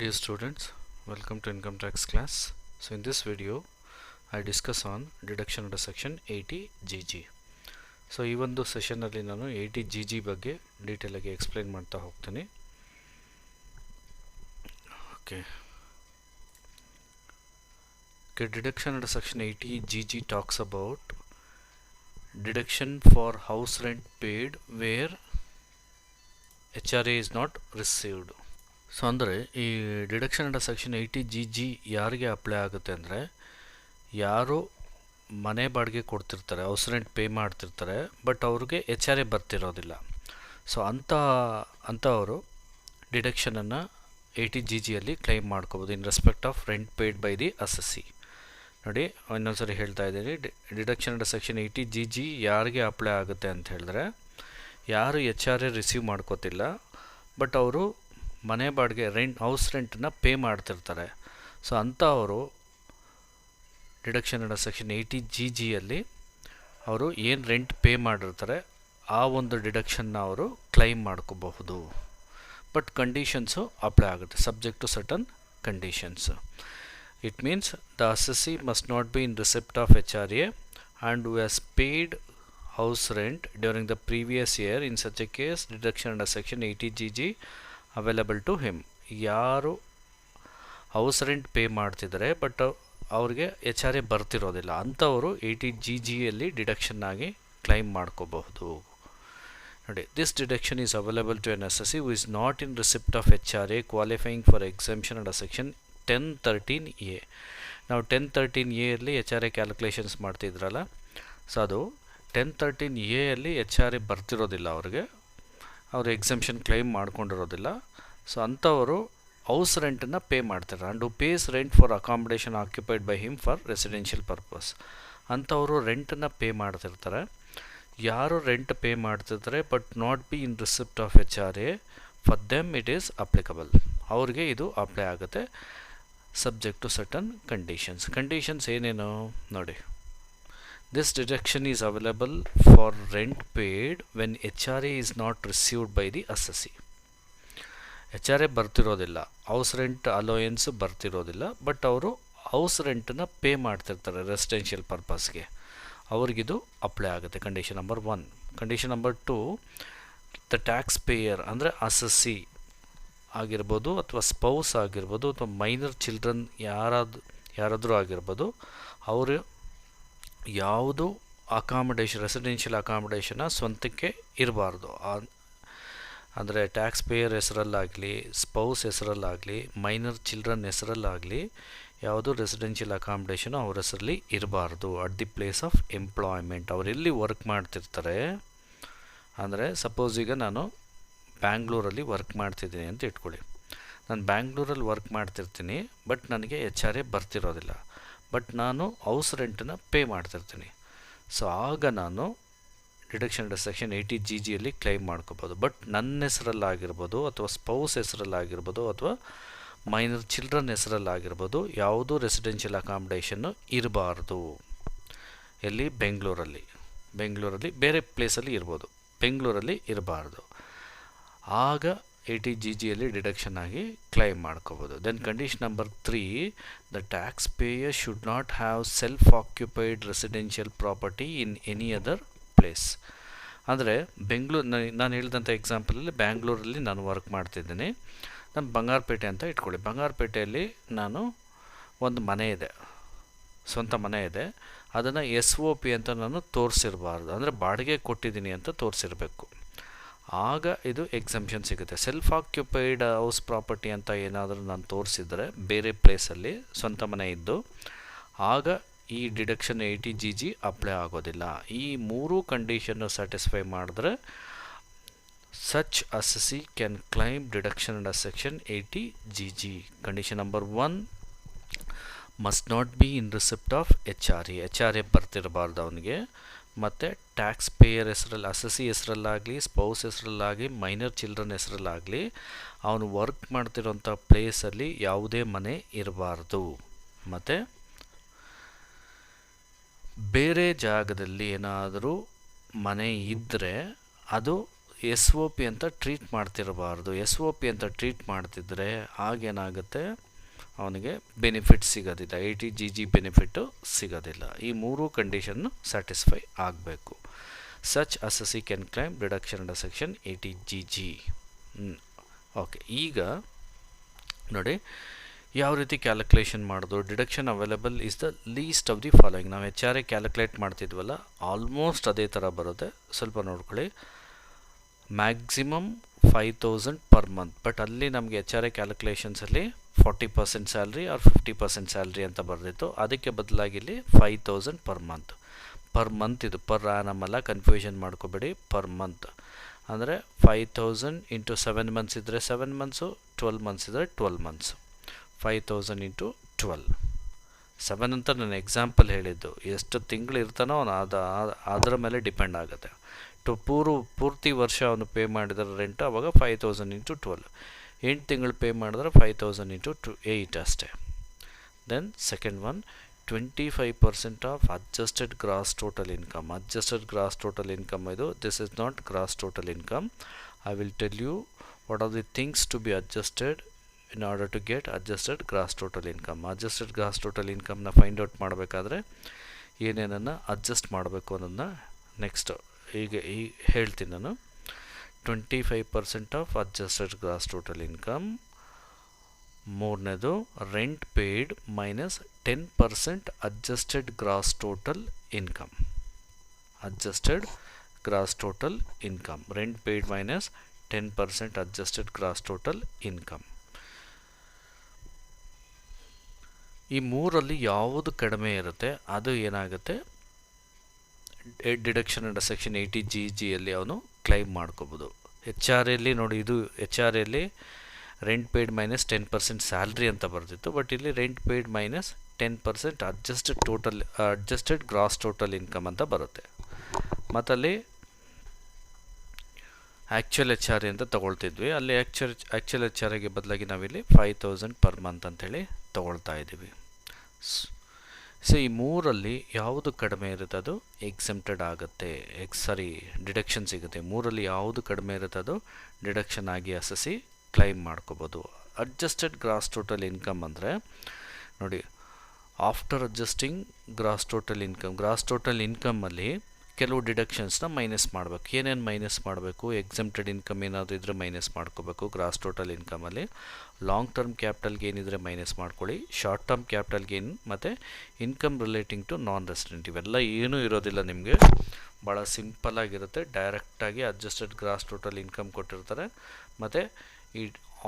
Dear students, welcome to income tax class. So in this video I discuss on deduction under section 80GG. So ಈ ಒಂದು session ಅಲ್ಲಿ ನಾನು 80GG ಬಗ್ಗೆ detail ಆಗಿ explain ಮಾಡ್ತಾ ಹೋಗ್ತೀನಿ. Okay, deduction under section 80GG talks about deduction for house rent paid where HRA is not received. So ಅಂದರೆ ಈ ಡಿಡಕ್ಷನ್ ಅಂಡರ್ ಸೆಕ್ಷನ್ 80GG ಯಾರಿಗೆ ಅಪ್ಲೈ ಆಗುತ್ತೆ ಅಂದರೆ, ಯಾರು ಮನೆ ಬಾಡಿಗೆ ಕೊಡ್ತಿರ್ತಾರೆ, ಹೌಸ್ ರೆಂಟ್ ಪೇ ಮಾಡ್ತಿರ್ತಾರೆ, ಬಟ್ ಅವ್ರಿಗೆ HRA ಬರ್ತಿರೋದಿಲ್ಲ. ಸೊ ಅಂಥವರು ಡಿಡಕ್ಷನನ್ನು 80GGಯಲ್ಲಿ ಕ್ಲೈಮ್ ಮಾಡ್ಕೋಬೋದು in respect of rent paid by the assessee. ನೋಡಿ, ಇನ್ನೊಂದ್ಸರಿ ಹೇಳ್ತಾ ಇದ್ದೀನಿ, ಡಿಡಕ್ಷನ್ ಅಂಡರ್ ಸೆಕ್ಷನ್ 80GG ಯಾರಿಗೆ ಅಪ್ಲೈ ಆಗುತ್ತೆ ಅಂತ ಹೇಳಿದ್ರೆ, ಯಾರು HRA ರಿಸೀವ್ ಮಾಡ್ಕೋತಿಲ್ಲ ಬಟ್ ಅವರು ಮನೆ ಬಾಡಿಗೆ ಹೌಸ್ ರೆಂಟನ್ನ ಪೇ ಮಾಡ್ತಿರ್ತಾರೆ. ಸೊ ಅಂಥವರು ಡಿಡಕ್ಷನ್ ಅಂಡರ್ ಸೆಕ್ಷನ್ 80GGಯಲ್ಲಿ ಅವರು ಏನು ರೆಂಟ್ ಪೇ ಮಾಡಿರ್ತಾರೆ ಆ ಒಂದು ಡಿಡಕ್ಷನ್ನ ಅವರು ಕ್ಲೈಮ್ ಮಾಡ್ಕೋಬಹುದು. ಬಟ್ ಕಂಡೀಷನ್ಸು ಅಪ್ಲೈ ಆಗುತ್ತೆ, subject to certain conditions. It means the assessee must not be in receipt of HRA and who has paid house rent during the previous year. In such a case, deduction under section 80GG available to him. ಯಾರು house rent pay ಮಾಡ್ತಿದ್ದಾರೆ but ಅವ್ರಿಗೆ HRA ಬರ್ತಿರೋದಿಲ್ಲ, ಅಂಥವರು 80GGಯಲ್ಲಿ deduction ಆಗಿ claim ಮಾಡ್ಕೋಬಹುದು. ನೋಡಿ, this deduction is available to an assessee who is not in receipt of HRA qualifying for exemption under section 1013A. ನಾವು 1013Aಯಲ್ಲಿ HRA ಕ್ಯಾಲ್ಕುಲೇಷನ್ಸ್ ಮಾಡ್ತಿದ್ರಲ್ಲ, ಸೊ ಅದು 1013Aಯಲ್ಲಿ HRA ಬರ್ತಿರೋದಿಲ್ಲ, ಅವರು ಎಕ್ಸೆಂಪ್ಷನ್ ಕ್ಲೈಮ್ ಮಾಡ್ಕೊಂಡಿರೋದಿಲ್ಲ. ಸೊ ಅಂಥವರು ಹೌಸ್ ರೆಂಟನ್ನು ಪೇ ಮಾಡ್ತಾರೆ. And who pays rent for accommodation occupied by him for residential purpose. ಅಂಥವರು ರೆಂಟನ್ನು ಪೇ ಮಾಡ್ತಿರ್ತಾರೆ. ಯಾರು ರೆಂಟ್ ಪೇ ಮಾಡ್ತಿರ್ತಾರೆ but not be in receipt of HRA, for them it is applicable. ಅವ್ರಿಗೆ ಇದು ಅಪ್ಲೈ ಆಗುತ್ತೆ, ಸಬ್ಜೆಕ್ಟ್ ಟು ಸರ್ಟನ್ ಕಂಡೀಷನ್ಸ್ ಏನೇನು ನೋಡಿ. This deduction is available for rent paid when HRA is not received by the assessee. HRA ಬರ್ತಿರೋದಿಲ್ಲ, house rent allowance ಬರ್ತಿರೋದಿಲ್ಲ, but ಅವರು house ರೆಂಟನ್ನು pay ಮಾಡ್ತಿರ್ತಾರೆ ರೆಸಿಡೆನ್ಷಿಯಲ್ ಪರ್ಪಸ್ಗೆ, ಅವ್ರಿಗಿದು ಅಪ್ಲೈ ಆಗುತ್ತೆ. Condition number 1. Condition number 2, the tax payer ಅಂದರೆ assessee ಆಗಿರ್ಬೋದು ಅಥವಾ ಸ್ಪೌಸ್ ಆಗಿರ್ಬೋದು ಅಥವಾ ಮೈನರ್ ಚಿಲ್ಡ್ರನ್ ಯಾರಾದರೂ ಆಗಿರ್ಬೋದು, ಅವರು ಯಾವುದು ರೆಸಿಡೆನ್ಷಿಯಲ್ ಅಕಾಮಿಡೇಷನ್ನ ಸ್ವಂತಕ್ಕೆ ಇರಬಾರ್ದು. ಅಂದರೆ ಟ್ಯಾಕ್ಸ್ ಪೇಯರ್ ಹೆಸರಲ್ಲಾಗಲಿ, ಸ್ಪೌಸ್ ಹೆಸರಲ್ಲಾಗಲಿ, ಮೈನರ್ ಚಿಲ್ಡ್ರನ್ ಹೆಸರಲ್ಲಾಗಲಿ ಯಾವುದು ರೆಸಿಡೆನ್ಷಿಯಲ್ ಅಕಾಮಿಡೇಷನ್ ಅವ್ರ ಹೆಸರಲ್ಲಿ ಇರಬಾರ್ದು at the place of employment. ಅವರೆಲ್ಲಿ ವರ್ಕ್ ಮಾಡ್ತಿರ್ತಾರೆ ಅಂದರೆ, ಸಪೋಸ್ ಈಗ ನಾನು ಬ್ಯಾಂಗ್ಳೂರಲ್ಲಿ ವರ್ಕ್ ಮಾಡ್ತಿದ್ದೀನಿ ಅಂತ ಇಟ್ಕೊಳ್ಳಿ. ನಾನು ಬ್ಯಾಂಗ್ಳೂರಲ್ಲಿ ವರ್ಕ್ ಮಾಡ್ತಿರ್ತೀನಿ ಬಟ್ ನನಗೆ HRA ಬರ್ತಿರೋದಿಲ್ಲ, ಬಟ್ ನಾನು ಹೌಸ್ ರೆಂಟನ್ನು ಪೇ ಮಾಡ್ತಿರ್ತೀನಿ. ಸೊ ಆಗ ನಾನು ಡಿಡಕ್ಷನ್ ಅಂಡರ್ ಸೆಕ್ಷನ್ 80GGಯಲ್ಲಿ ಕ್ಲೈಮ್ ಮಾಡ್ಕೋಬೋದು. ಬಟ್ ನನ್ನ ಹೆಸರಲ್ಲಾಗಿರ್ಬೋದು ಅಥವಾ ಸ್ಪೌಸ್ ಹೆಸರಲ್ಲಾಗಿರ್ಬೋದು ಅಥವಾ ಮೈನರ್ ಚಿಲ್ಡ್ರನ್ ಹೆಸರಲ್ಲಾಗಿರ್ಬೋದು ಯಾವುದೂ ರೆಸಿಡೆನ್ಷಿಯಲ್ ಅಕಾಮಿಡೇಷನ್ನು ಇರಬಾರ್ದು. ಎಲ್ಲಿ? ಬೆಂಗಳೂರಲ್ಲಿ ಬೇರೆ ಪ್ಲೇಸಲ್ಲಿ ಇರ್ಬೋದು, ಬೆಂಗಳೂರಲ್ಲಿ ಇರಬಾರ್ದು. ಆಗ 80GGಯಲ್ಲಿ ಡಿಡಕ್ಷನ್ ಆಗಿ ಕ್ಲೈಮ್ ಮಾಡ್ಕೋಬೋದು. Then condition number 3, the tax pair should not have self occupied residential property in any other place. ಅಂದರೆ ನಾನು ಹೇಳಿದಂಥ ಎಕ್ಸಾಂಪಲಲ್ಲಿ ಬ್ಯಾಂಗ್ಳೂರಲ್ಲಿ ನಾನು ವರ್ಕ್ ಮಾಡ್ತಿದ್ದೀನಿ. ನಾನು ಬಂಗಾರಪೇಟೆ ಅಂತ ಇಟ್ಕೊಳ್ಳಿ. ಬಂಗಾರಪೇಟೆಯಲ್ಲಿ ನಾನು ಒಂದು ಮನೆ ಇದೆ, ಸ್ವಂತ ಮನೆ ಇದೆ. ಅದನ್ನು SOP ಅಂತ ನಾನು ತೋರಿಸಿರಬಾರ್ದು, ಅಂದರೆ ಬಾಡಿಗೆ ಕೊಟ್ಟಿದ್ದೀನಿ ಅಂತ ತೋರಿಸಿರಬೇಕು. ಆಗ ಇದು ಎಕ್ಸೆಂಪ್ಷನ್ ಸಿಗುತ್ತೆ. ಸೆಲ್ಫ್ ಆಕ್ಯುಪೈಡ್ ಹೌಸ್ ಪ್ರಾಪರ್ಟಿ ಅಂತ ಏನಾದರೂ ನಾನು ತೋರಿಸಿದರೆ ಬೇರೆ ಪ್ಲೇಸಲ್ಲಿ ಸ್ವಂತ ಮನೆ ಇದ್ದು, ಆಗ ಈ ಡಿಡಕ್ಷನ್ 80GG ಅಪ್ಲೈ ಆಗೋದಿಲ್ಲ. ಈ 3 ಕಂಡೀಷನ್ನು ಸ್ಯಾಟಿಸ್ಫೈ ಮಾಡಿದ್ರೆ such assessee can claim deduction under section 80GG. Condition number 1, must not be in receipt of HRA ಬರ್ತಿರಬಾರ್ದು ಅವನಿಗೆ. ಮತ್ತು ಟ್ಯಾಕ್ಸ್ ಪೇಯರ್ ಹೆಸರಲ್ಲಿ, ಅಸೆಸ್ಸಿ ಹೆಸರಲ್ಲಾಗಲಿ, ಸ್ಪೌಸ್ ಹೆಸರಲ್ಲಾಗಲಿ, ಮೈನರ್ ಚಿಲ್ಡ್ರನ್ ಹೆಸರಲ್ಲಾಗಲಿ ಅವನು ವರ್ಕ್ ಮಾಡ್ತಿರೋಂಥ ಪ್ಲೇಸಲ್ಲಿ ಯಾವುದೇ ಮನೆ ಇರಬಾರ್ದು. ಮತ್ತು ಬೇರೆ ಜಾಗದಲ್ಲಿ ಏನಾದರೂ ಮನೆ ಇದ್ದರೆ ಅದು ಎಸ್ ಒ ಪಿ ಅಂತ ಟ್ರೀಟ್ ಮಾಡ್ತಿರಬಾರ್ದು. ಎಸ್ ಒ ಪಿ ಅಂತ ಟ್ರೀಟ್ ಮಾಡ್ತಿದ್ರೆ ಆಗೇನಾಗುತ್ತೆ, ಅವನಿಗೆ ಬೆನಿಫಿಟ್ ಸಿಗೋದಿಲ್ಲ, 80 GG ಬೆನಿಫಿಟ್ಟು ಸಿಗೋದಿಲ್ಲ. ಈ ಮೂರು ಕಂಡೀಷನ್ನು ಸ್ಯಾಟಿಸ್ಫೈ ಆಗಬೇಕು. Such assessee can claim reduction under section 80 GG. Okay, ಈಗ ನೋಡಿ ಯಾವ ರೀತಿ ಕ್ಯಾಲ್ಕುಲೇಷನ್ ಮಾಡೋದು. Deduction available is the least of the following. ನಾವು HR ಕ್ಯಾಲ್ಕುಲೇಟ್ ಮಾಡ್ತಿದ್ವಲ್ಲ, ಆಲ್ಮೋಸ್ಟ್ ಅದೇ ಥರ ಬರುತ್ತೆ. ಸ್ವಲ್ಪ ನೋಡ್ಕೊಳ್ಳಿ. ಮ್ಯಾಕ್ಸಿಮಮ್ 5000 ಪರ್ ಮಂತ್, ಬಟ್ ಅಲ್ಲಿ ನಮಗೆ HR ಕ್ಯಾಲ್ಕುಲೇಷನ್ಸಲ್ಲಿ 40% ಸ್ಯಾಲ್ರಿ ಆರ್ 50% ಸ್ಯಾಲ್ರಿ ಅಂತ ಬರೆದಿತ್ತು. ಅದಕ್ಕೆ ಬದಲಾಗಿ ಇಲ್ಲಿ 5000 ಪರ್ ಮಂತ್. ಪರ್ ಮಂತ್ ಇದು, ಪರ್ ಆ್ಯನಮ್ ಅಲ್ಲ, ಕನ್ಫ್ಯೂಷನ್ ಮಾಡ್ಕೋಬೇಡಿ. ಪರ್ ಮಂತ್ ಅಂದರೆ 5000 ಇಂಟು 7 ಮಂತ್ಸ್ ಇದ್ದರೆ 7 ಮಂತ್ಸು, 12 ಮಂತ್ಸ್ ಇದ್ದರೆ 12 ಮಂತ್ಸು. 5000 ಇಂಟು 12. 7 ಅಂತ ನಾನು ಎಕ್ಸಾಂಪಲ್ ಹೇಳಿದ್ದು. ಎಷ್ಟು ತಿಂಗಳು ಇರ್ತಾನೋ ಅವನು ಅದರ ಮೇಲೆ ಡಿಪೆಂಡ್ ಆಗುತ್ತೆ. ಪೂರ್ತಿ ವರ್ಷ ಅವನು ಪೇ ಮಾಡಿದರೆ ರೆಂಟ್, ಆವಾಗ 5000 ಇಂಟು 12. 8 ತಿಂಗಳು ಪೇ ಮಾಡಿದ್ರೆ 5000 ಇಂಟು 8 ಅಷ್ಟೇ. Then second one, 25% of adjusted gross total income. Adjusted gross total income ಇದು. This is not gross total income. I will tell you what are the things to be adjusted in order to get adjusted gross total income. adjusted gross total income ನ find out ಮಾಡಬೇಕಾದ್ರೆ ಏನೇನನ್ನು adjust ಮಾಡಬೇಕು ಅನ್ನೋದನ್ನ next ಈಗ ಹೇಳ್ತೀನಿ ನಾನು. 25% of adjusted gross total income. ಮೂರನೇದು rent paid minus 10% adjusted gross total income. Adjusted gross total income, rent paid minus 10% adjusted gross total income. ಈ ಮೂರಲ್ಲಿ ಯಾವುದು ಕಡಿಮೆ ಇರುತ್ತೆ ಅದು ಏನಾಗುತ್ತೆ, ಡಿಡಕ್ಷನ್ ಅಂಡರ್ ಸೆಕ್ಷನ್ 80 GGಯಲ್ಲಿ ಅವನು ಕ್ಲೈಮ್ ಮಾಡ್ಕೋಬೋದು. HR ನೋಡಿ, ಇದು HR rent paid minus 10% salary ಅಂತ ಬರ್ತಿತ್ತು, ಬಟ್ ಇಲ್ಲಿ rent paid minus 10% adjusted gross total income ಅಂತ ಬರುತ್ತೆ. ಮತ್ತಲ್ಲಿ ಆ್ಯಕ್ಚುಯಲ್ HR ಅಂತ ತೊಗೊಳ್ತಿದ್ವಿ, ಅಲ್ಲಿ ಆ್ಯಕ್ಚುಯಲ್ HR ಬದಲಾಗಿ ನಾವಿಲ್ಲಿ 5000 ಪರ್ ಮಂತ್ ಅಂಥೇಳಿ ತೊಗೊಳ್ತಾ ಇದ್ದೀವಿ. ಸೊ ಈ ಮೂರಲ್ಲಿ ಯಾವುದು ಕಡಿಮೆ ಇರುತ್ತೆ ಅದು ಎಕ್ಸೆಂಪ್ಟೆಡ್ ಆಗುತ್ತೆ, ಡಿಡಕ್ಷನ್ ಸಿಗುತ್ತೆ. ಮೂರಲ್ಲಿ ಯಾವುದು ಕಡಿಮೆ ಇರುತ್ತೆ ಅದು ಡಿಡಕ್ಷನ್ ಆಗಿ ಅಸೆಸಿ ಕ್ಲೈಮ್ ಮಾಡ್ಕೋಬೋದು. ಅಡ್ಜಸ್ಟೆಡ್ ಗ್ರಾಸ್ ಟೋಟಲ್ ಇನ್ಕಮ್ ಅಂದರೆ ನೋಡಿ, after adjusting gross total income. Gross total ಇನ್ಕಮಲ್ಲಿ ಕೆಲವು ಡಿಡಕ್ಷನ್ಸ್ನ ಮೈನಸ್ ಮಾಡಬೇಕು. ಏನೇನು ಮೈನಸ್ ಮಾಡಬೇಕು? ಎಕ್ಸೆಂಪ್ಟೆಡ್ ಇನ್ಕಮ್ ಏನಾದರೂ ಇದ್ದರೆ ಮೈನಸ್ ಮಾಡ್ಕೋಬೇಕು ಗ್ರಾಸ್ ಟೋಟಲ್ ಇನ್ಕಮಲ್ಲಿ. ಲಾಂಗ್ ಟರ್ಮ್ ಕ್ಯಾಪಿಟಲ್ ಗೇನ್ ಇದ್ದರೆ ಮೈನಸ್ ಮಾಡ್ಕೊಳ್ಳಿ. ಶಾರ್ಟ್ ಟರ್ಮ್ ಕ್ಯಾಪಿಟಲ್ ಗೇನ್ ಮತ್ತು income relating to non resident ಇವೆಲ್ಲ ಏನೂ ಇರೋದಿಲ್ಲ ನಿಮಗೆ, ಭಾಳ ಸಿಂಪಲ್ಲಾಗಿರುತ್ತೆ. ಡೈರೆಕ್ಟಾಗಿ ಅಡ್ಜಸ್ಟೆಡ್ ಗ್ರಾಸ್ ಟೋಟಲ್ ಇನ್ಕಮ್ ಕೊಟ್ಟಿರ್ತಾರೆ. ಮತ್ತು ಈ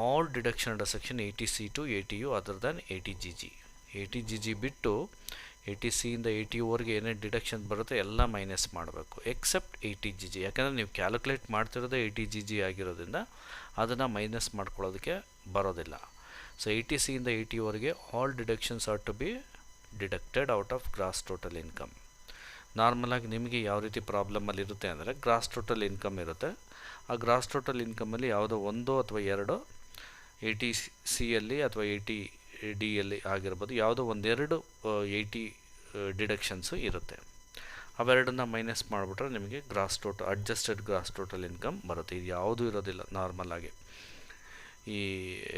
all deduction under section 80C ಟು 80U other than 80 GG. 80 GG ಬಿಟ್ಟು 80C ಇಂದ 80Uವರೆಗೆ ಏನೇ ಡಿಡಕ್ಷನ್ ಬರುತ್ತೆ ಎಲ್ಲ ಮೈನಸ್ ಮಾಡಬೇಕು, ಎಕ್ಸೆಪ್ಟ್ 80 GG. ಯಾಕಂದರೆ ನೀವು ಕ್ಯಾಲ್ಕುಲೇಟ್ ಮಾಡ್ತಿರೋದೇ 80 GG ಆಗಿರೋದ್ರಿಂದ ಅದನ್ನು ಮೈನಸ್ ಮಾಡ್ಕೊಳ್ಳೋದಕ್ಕೆ ಬರೋದಿಲ್ಲ. ಸೊ 80C ಇಂದ 80Uವರೆಗೆ all deductions are to be deducted out of gross total income. ನಾರ್ಮಲಾಗಿ ನಿಮಗೆ ಯಾವ ರೀತಿ ಪ್ರಾಬ್ಲಮಲ್ಲಿ ಇರುತ್ತೆ ಅಂದರೆ ಗ್ರಾಸ್ ಟೋಟಲ್ ಇನ್ಕಮ್ ಇರುತ್ತೆ. ಆ ಗ್ರಾಸ್ ಟೋಟಲ್ ಇನ್ಕಮಲ್ಲಿ ಯಾವುದೋ ಒಂದು ಅಥವಾ ಎರಡು 80Cಯಲ್ಲಿ ಅಥವಾ 80Dಯಲ್ಲಿ ಆಗಿರ್ಬೋದು, ಯಾವುದೋ ಒಂದೆರಡು 80 ಡಿಡಕ್ಷನ್ಸು ಇರುತ್ತೆ. ಅವೆರಡನ್ನ ಮೈನಸ್ ಮಾಡಿಬಿಟ್ರೆ ನಿಮಗೆ ಅಡ್ಜಸ್ಟೆಡ್ ಗ್ರಾಸ್ ಟೋಟಲ್ ಇನ್ಕಮ್ ಬರುತ್ತೆ. ಇದು ಯಾವುದೂ ಇರೋದಿಲ್ಲ ನಾರ್ಮಲಾಗಿ. ಈ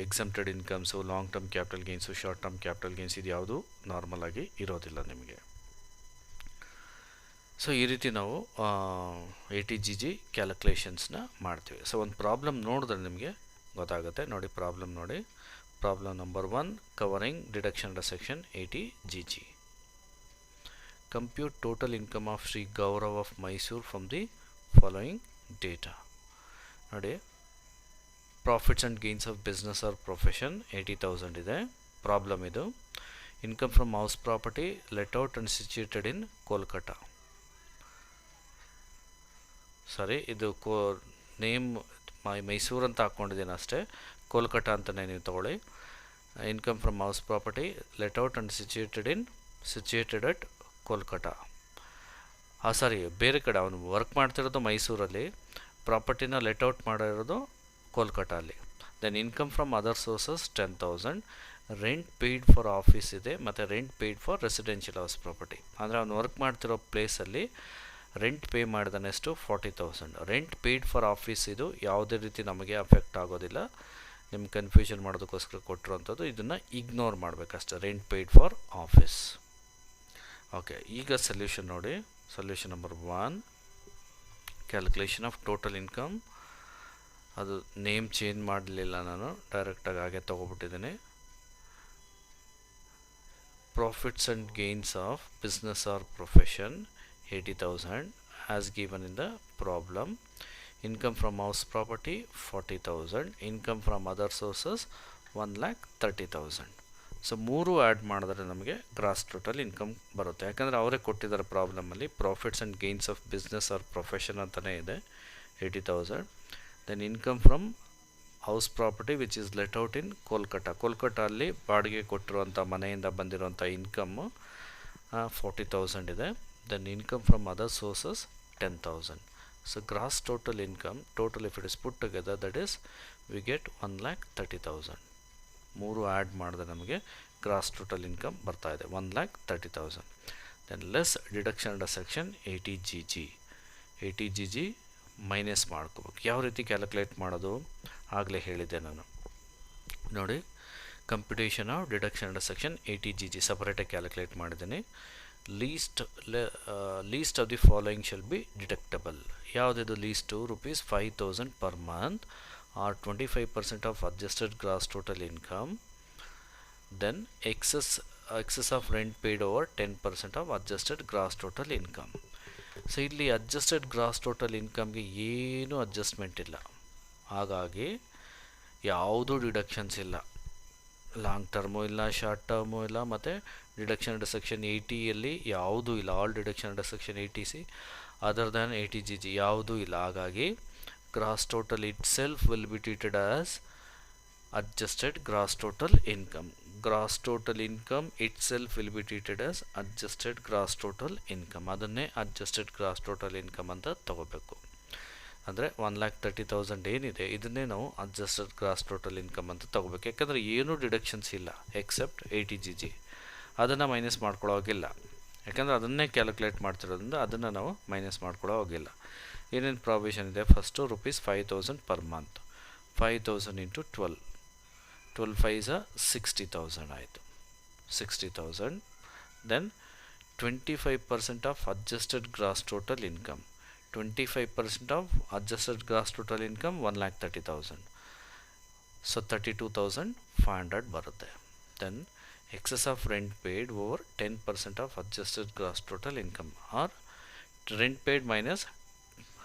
exempted incomes, long term capital gains, short term capital gains ಇದು ಯಾವುದೂ ನಾರ್ಮಲಾಗಿ ಇರೋದಿಲ್ಲ ನಿಮಗೆ. ಸೊ ಈ ರೀತಿ ನಾವು 80 GG ಕ್ಯಾಲ್ಕುಲೇಷನ್ಸ್ನ ಮಾಡ್ತೀವಿ. ಸೊ ಒಂದು ಪ್ರಾಬ್ಲಮ್ ನೋಡಿದ್ರೆ ನಿಮಗೆ ಗೊತ್ತಾಗುತ್ತೆ. ನೋಡಿ ಪ್ರಾಬ್ಲಮ್ ನೋಡಿ. Problem number 1, covering deduction under section 80 GG. Compute total income of Shri Gaurav of Mysuru from the following data. ನೋಡಿ, profits and gains of business or profession 80,000 ಇದೆ. ಪ್ರಾಬ್ಲಮ್ ಇದು. Income from house property let out and situated in Kolkata. Sorry, ಇದು name Mysuru ಅಂತ ಹಾಕ್ಕೊಂಡಿದ್ದೀನಿ ಅಷ್ಟೇ, ಕೋಲ್ಕತ್ತಾ ಅಂತಲೇ ನೀವು ತೊಗೊಳ್ಳಿ. Income from house property let out and situated at Kolkata. Sorry, ಬೇರೆ ಕಡೆ ಅವನು ವರ್ಕ್ ಮಾಡ್ತಿರೋದು ಮೈಸೂರಲ್ಲಿ, ಪ್ರಾಪರ್ಟಿನ ಲೆಟ್ ಔಟ್ ಮಾಡಿರೋದು ಕೋಲ್ಕತ್ತಾ ಅಲ್ಲಿ. Then income from other sources 10,000. Rent paid for office ಇದೆ ಮತ್ತು rent paid for residential house property. ಅಂದರೆ ಅವನು ವರ್ಕ್ ಮಾಡ್ತಿರೋ ಪ್ಲೇಸಲ್ಲಿ ರೆಂಟ್ ಪೇ ಮಾಡಿದನೆಷ್ಟು 40,000. ರೆಂಟ್ ಪೇಯ್ಡ್ ಫಾರ್ ಆಫೀಸ್ ಇದು ಯಾವುದೇ ರೀತಿ ನಮಗೆ ಅಫೆಕ್ಟ್ ಆಗೋದಿಲ್ಲ, ನಿಮ್ಮ ಕನ್ಫ್ಯೂಷನ್ ಮಾಡೋದಕ್ಕೋಸ್ಕರ ಕೊಟ್ಟಿರೋಂಥದ್ದು. ಇದನ್ನು ಇಗ್ನೋರ್ ಮಾಡಬೇಕಷ್ಟೆ, rent paid for office. Okay, ಈಗ ಸೊಲ್ಯೂಷನ್ ನೋಡಿ. Solution number 1, calculation of total income. ಅದು ನೇಮ್ ಚೇಂಜ್ ಮಾಡಲಿಲ್ಲ, ನಾನು ಡೈರೆಕ್ಟಾಗಿ ಹಾಗೆ ತೊಗೊಬಿಟ್ಟಿದ್ದೀನಿ. Profits and gains of business or profession 80,000 as given in the problem. Income from house property 40,000. Income from other sources 1,30,000. So 3 add ಮಾಡಿದ್ರೆ ನಮಗೆ gross total income ಬರುತ್ತೆ. ಯಾಕಂದರೆ ಅವರೇ ಕೊಟ್ಟಿದ್ದಾರೆ ಪ್ರಾಬ್ಲಮಲ್ಲಿ. Profits and gains of business or profession ಅಂತಲೇ ಇದೆ 80,000. Then income from house property which is let out in Kolkata ಅಲ್ಲಿ ಬಾಡಿಗೆ ಕೊಟ್ಟಿರುವಂಥ ಮನೆಯಿಂದ ಬಂದಿರುವಂಥ ಇನ್ಕಮ್ಮು 40,000 ಇದೆ. Then income from other sources 10,000. So gross total income, total if it is put together, that is we get 1,30,000. 3 add ಮಾಡಿದ್ರೆ ನಮಗೆ gross total income ಬರ್ತಾ ಇದೆ 1,30,000. Then less deduction under section 80GG minus ಮಾಡ್ಕೋಬೇಕು. ಯಾವ ರೀತಿ calculate ಮಾಡೋದು ಆಗಲೇ ಹೇಳಿದ್ದೆ ನಾನು. ನೋಡಿ, computation of deduction under section 80GG ಸಪರೇಟಾಗಿ ಕ್ಯಾಲ್ಕುಲೇಟ್ ಮಾಡಿದ್ದೀನಿ. Least of the following shall be deductible. ಯಾವುದಿದು least? ₹5,000 per month or 25% of adjusted gross total income. Then excess of rent paid over 10% of adjusted gross total income. So ಇಲ್ಲಿ adjusted gross total ಇನ್ಕಮ್ಗೆ ಏನೂ adjustment ಇಲ್ಲ, ಹಾಗಾಗಿ ಯಾವುದೂ deductions ಇಲ್ಲ. Long term ಇಲ್ಲ, short term ಇಲ್ಲ, ಮತ್ತು ಡಿಡಕ್ಷನ್ ಅಂಡರ್ ಸೆಕ್ಷನ್ 80ಯಲ್ಲಿ ಯಾವುದೂ ಇಲ್ಲ. All deduction under section 80C other than 80GG ಯಾವುದೂ ಇಲ್ಲ. ಹಾಗಾಗಿ gross total itself will be treated as adjusted gross total income. Gross total income itself will be treated as adjusted gross total income. ಅದನ್ನೇ adjusted gross total income ಅಂತ ತಗೋಬೇಕು. ಅಂದರೆ 1,30,000 ಏನಿದೆ ಇದನ್ನೇ ನಾವು adjusted gross total income ಅಂತ ತಗೋಬೇಕು. ಯಾಕಂದರೆ ಏನೂ ಡಿಡಕ್ಷನ್ಸ್ ಇಲ್ಲ ಎಕ್ಸೆಪ್ಟ್ 80GG. ಅದನ್ನು ಮೈನಸ್ ಮಾಡ್ಕೊಳ್ಳೋ ಹೋಗಿಲ್ಲ, ಯಾಕಂದರೆ ಅದನ್ನೇ ಕ್ಯಾಲ್ಕುಲೇಟ್ ಮಾಡ್ತಿರೋದ್ರಿಂದ ಅದನ್ನು ನಾವು ಮೈನಸ್ ಮಾಡ್ಕೊಳ್ಳೋ ಹೋಗಿಲ್ಲ. ಏನೇನು ಪ್ರಾವಿಷನ್ ಇದೆ? First ₹5,000 per month, 5,000 into 12 5s 60,000 ಆಯಿತು, 60,000. Then 25% of adjusted gross total income, 25% of adjusted gross total income 1,30,000. So 32,500 ಬರುತ್ತೆ. Then excess of rent paid over 10% of adjusted gross total income or rent paid minus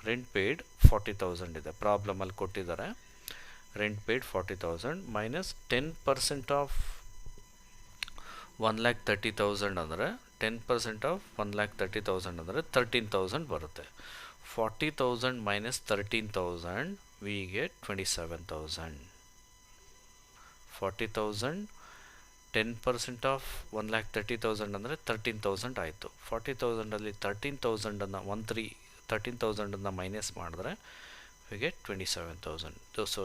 rent paid 40,000 ಇದೆ, ಪ್ರಾಬ್ಲಮಲ್ಲಿ ಕೊಟ್ಟಿದ್ದಾರೆ. Rent paid 40,000 minus 10% of 1,30,000 ಅಂದರೆ 10% of 1,30,000 ಅಂದರೆ 13,000 ಬರುತ್ತೆ. 40,000 minus 13,000 V get 27,000. 40,000 10% of 1,30,000 ಅಂದರೆ 13,000 ಆಯಿತು. 40,000ಅಲ್ಲಿ 13,000 minus ಮಾಡಿದ್ರೆ ವಿ ಗೆಟ್ 27,000. ಸೊ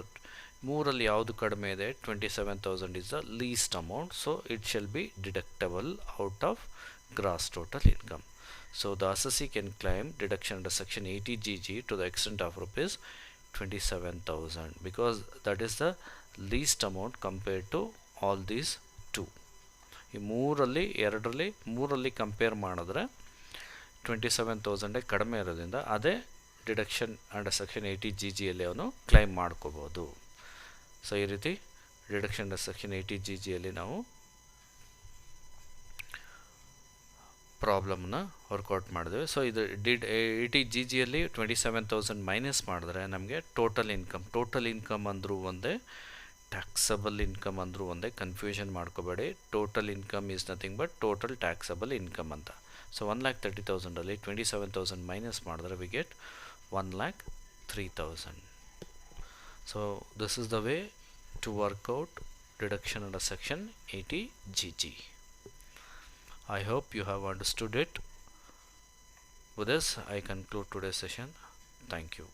ಮೂರಲ್ಲಿ ಯಾವುದು ಕಡಿಮೆ ಇದೆ? 27,000 is the least amount, so it shall be deductible out of gross total income. So the assessee can claim deduction under section 80GG to the extent of ₹27,000 because that is the least amount compared to all these two. ಈ ಮೂರಲ್ಲಿ compare ಮಾಡಿದ್ರೆ 27,000 ಕಡಿಮೆ ಇರೋದ್ರಿಂದ ಅದೇ deduction under section 80GGಯಲ್ಲಿ ಅವನು claim ಮಾಡ್ಕೋಬೋದು. So ಈ ರೀತಿ ಡಿಡಕ್ಷನ್ ಅಂಡರ್ ಸೆಕ್ಷನ್ 80GGಯಲ್ಲಿ ನಾವು ಪ್ರಾಬ್ಲಮ್ನ ವರ್ಕೌಟ್ ಮಾಡಿದ್ವಿ. ಸೊ ಇದು 80GGಯಲ್ಲಿ 27,000 ಮೈನಸ್ ಮಾಡಿದ್ರೆ ನಮಗೆ ಟೋಟಲ್ ಇನ್ಕಮ್ ಅಂದರೂ ಒಂದೇ, ಟ್ಯಾಕ್ಸಬಲ್ ಇನ್ಕಮ್ ಅಂದರೂ ಒಂದೇ, ಕನ್ಫ್ಯೂಷನ್ ಮಾಡ್ಕೋಬೇಡಿ. Total income is nothing but total taxable income ಅಂತ. ಸೊ 1,30,000ಅಲ್ಲಿ 27,000 ಮೈನಸ್ ಮಾಡಿದ್ರೆ we get 1,03,000. So this is the way to work out deduction under section 80GG. I hope you have understood it. With this I conclude today's session. Thank you.